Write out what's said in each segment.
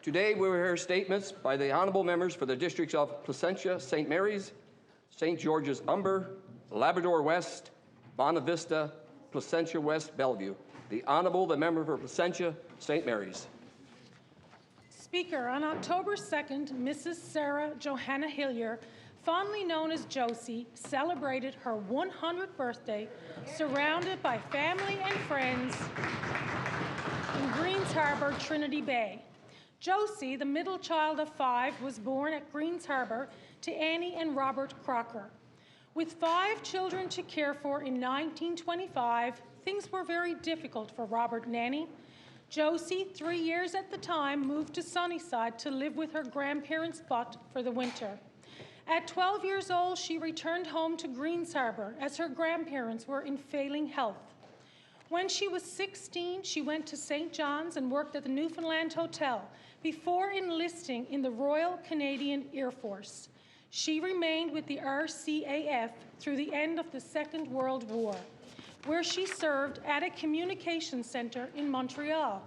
Today we will hear statements by the honourable members for the districts of Placentia, St. Mary's, St. George's, Umber, Labrador West, Bonavista, Placentia West, Bellevue. The Honourable, the member for Placentia, St. Mary's. Speaker, on October 2nd, Mrs. Sarah Johanna Hillier, fondly known as Josie, celebrated her 100th birthday surrounded by family and friends in Greens Harbour, Trinity Bay. Josie, the middle child of 5, was born at Greens Harbour to Annie and Robert Crocker. With 5 children to care for in 1925, things were very difficult for Robert and Annie. Josie, 3 years at the time, moved to Sunnyside to live with her grandparents' but for the winter. At 12 years old, she returned home to Greens Harbour as her grandparents were in failing health. When she was 16, she went to St. John's and worked at the Newfoundland Hotel before enlisting in the Royal Canadian Air Force. She remained with the RCAF through the end of the Second World War, where she served at a communications centre in Montreal.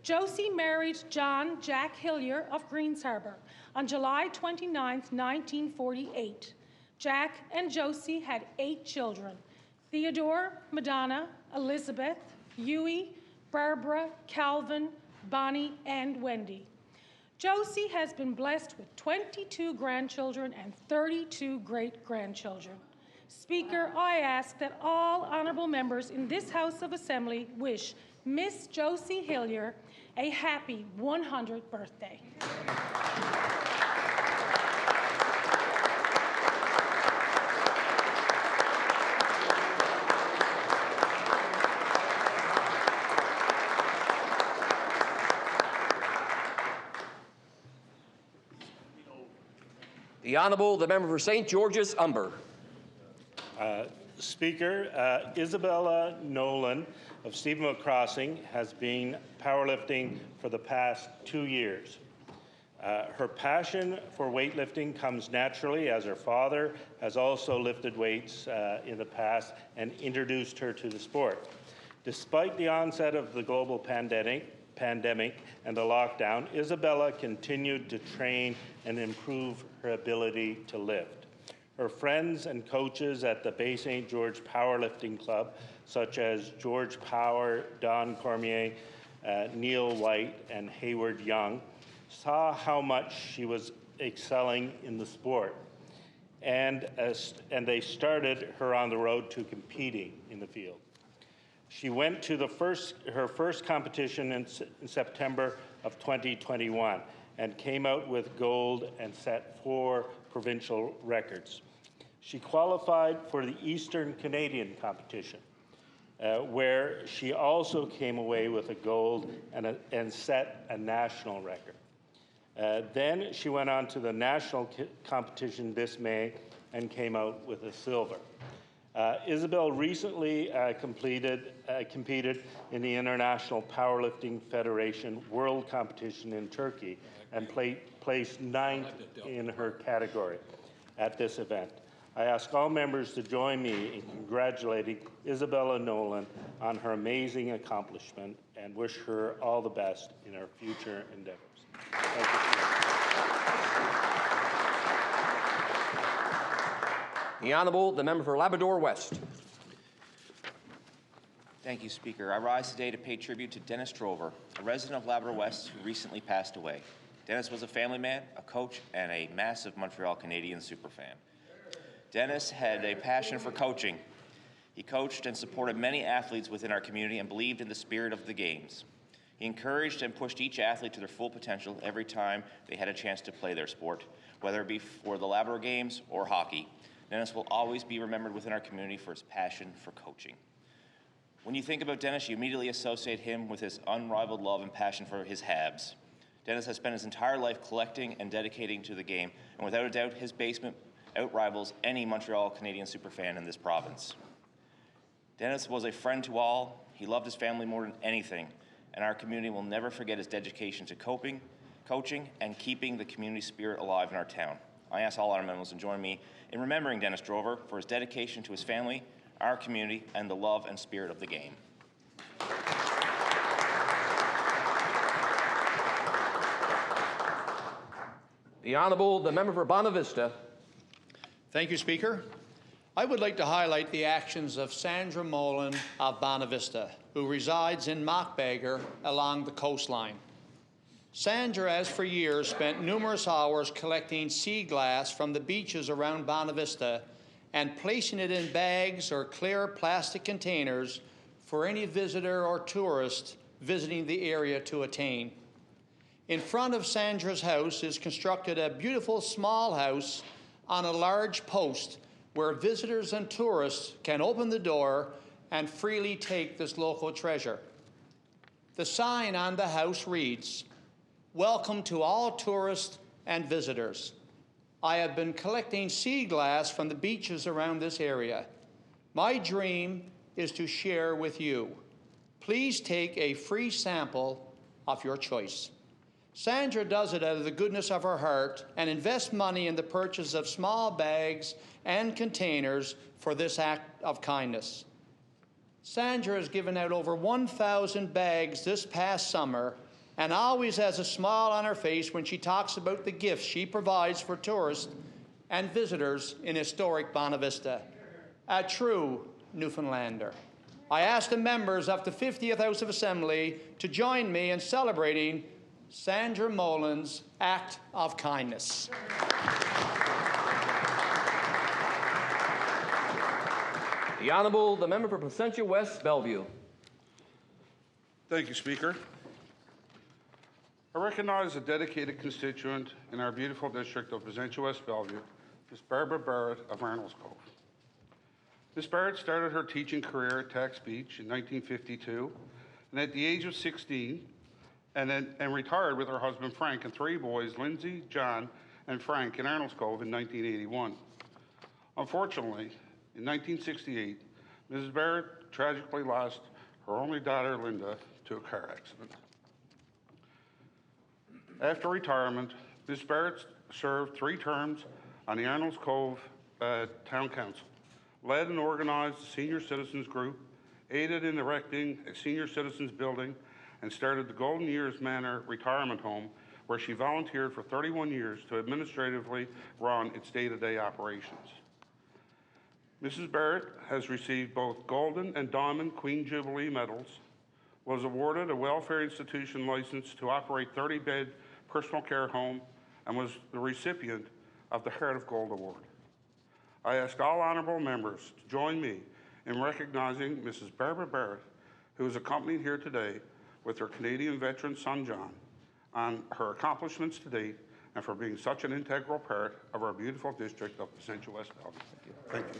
Josie married John Jack Hillier of Greens Harbour on July 29, 1948. Jack and Josie had 8 children: Theodore, Madonna, Elizabeth, Huey, Barbara, Calvin, Bonnie, and Wendy. Josie has been blessed with 22 grandchildren and 32 great-grandchildren. Speaker, I ask that all honourable members in this House of Assembly wish Miss Josie Hillier a happy 100th birthday. The Honourable, the member for St. George's, Umber. Speaker, Isabella Nolan of Stephenville Crossing has been powerlifting for the past 2 years. Her passion for weightlifting comes naturally, as her father has also lifted weights in the past and introduced her to the sport. Despite the onset of the global pandemic and the lockdown, Isabella continued to train and improve her ability to lift. Her friends and coaches at the Bay St. George Powerlifting Club, such as George Power, Don Cormier, Neil White, and Hayward Young, saw how much she was excelling in the sport, and they started her on the road to competing in the field. She went to her first competition in September of 2021 and came out with gold and set 4 provincial records. She qualified for the Eastern Canadian competition, where she also came away with a gold and set a national record. Then she went on to the national competition this May and came out with a silver. Isabel recently competed in the International Powerlifting Federation World Competition in Turkey and placed 9th in her category at this event. I ask all members to join me in congratulating Isabella Nolan on her amazing accomplishment and wish her all the best in her future endeavors. Thank you. The Honourable, the member for Labrador West. Thank you, Speaker. I rise today to pay tribute to Dennis Drover, a resident of Labrador West who recently passed away. Dennis was a family man, a coach, and a massive Montreal Canadiens superfan. Dennis had a passion for coaching. He coached and supported many athletes within our community and believed in the spirit of the games. He encouraged and pushed each athlete to their full potential every time they had a chance to play their sport, whether it be for the Labrador Games or hockey. Dennis will always be remembered within our community for his passion for coaching. When you think about Dennis, you immediately associate him with his unrivaled love and passion for his Habs. Dennis has spent his entire life collecting and dedicating to the game, and without a doubt, his basement outrivals any Montreal Canadian superfan in this province. Dennis was a friend to all. He loved his family more than anything, and our community will never forget his dedication to coaching, and keeping the community spirit alive in our town. I ask all our members to join me in remembering Dennis Drover for his dedication to his family, our community, and the love and spirit of the game. The Honourable, the member for Bonavista. Thank you, Speaker. I would like to highlight the actions of Sandra Molan of Bonavista, who resides in Mockbeggar along the coastline. Sandra has for years spent numerous hours collecting sea glass from the beaches around Bonavista and placing it in bags or clear plastic containers for any visitor or tourist visiting the area to attain. In front of Sandra's house is constructed a beautiful small house on a large post where visitors and tourists can open the door and freely take this local treasure. The sign on the house reads, "Welcome to all tourists and visitors. I have been collecting sea glass from the beaches around this area. My dream is to share with you. Please take a free sample of your choice." Sandra does it out of the goodness of her heart and invests money in the purchase of small bags and containers for this act of kindness. Sandra has given out over 1,000 bags this past summer and always has a smile on her face when she talks about the gifts she provides for tourists and visitors in historic Bonavista. A true Newfoundlander. I ask the members of the 50th House of Assembly to join me in celebrating Sandra Molan's act of kindness. The Honourable, the member for Placentia West Bellevue. Thank you, Speaker. I recognize a dedicated constituent in our beautiful district of Placentia West Bellevue, Ms. Barbara Barrett of Arnold's Cove. Ms. Barrett started her teaching career at Tax Beach in 1952, and at the age of 16, and retired with her husband Frank and 3 boys, Lindsay, John, and Frank, in Arnold's Cove in 1981. Unfortunately, in 1968, Mrs. Barrett tragically lost her only daughter, Linda, to a car accident. After retirement, Ms. Barrett served 3 terms on the Arnold's Cove Town Council, led and organized the Senior Citizens Group, aided in erecting a senior citizens building, and started the Golden Years Manor Retirement Home, where she volunteered for 31 years to administratively run its day-to-day operations. Mrs. Barrett has received both Golden and Diamond Queen Jubilee medals, was awarded a welfare institution license to operate 30-bed personal care home, and was the recipient of the Heart of Gold Award. I ask all honorable members to join me in recognizing Mrs. Barbara Barrett, who is accompanied here today with her Canadian veteran son, John, on her accomplishments to date and for being such an integral part of our beautiful district of Placentia West Bellevue. Thank you.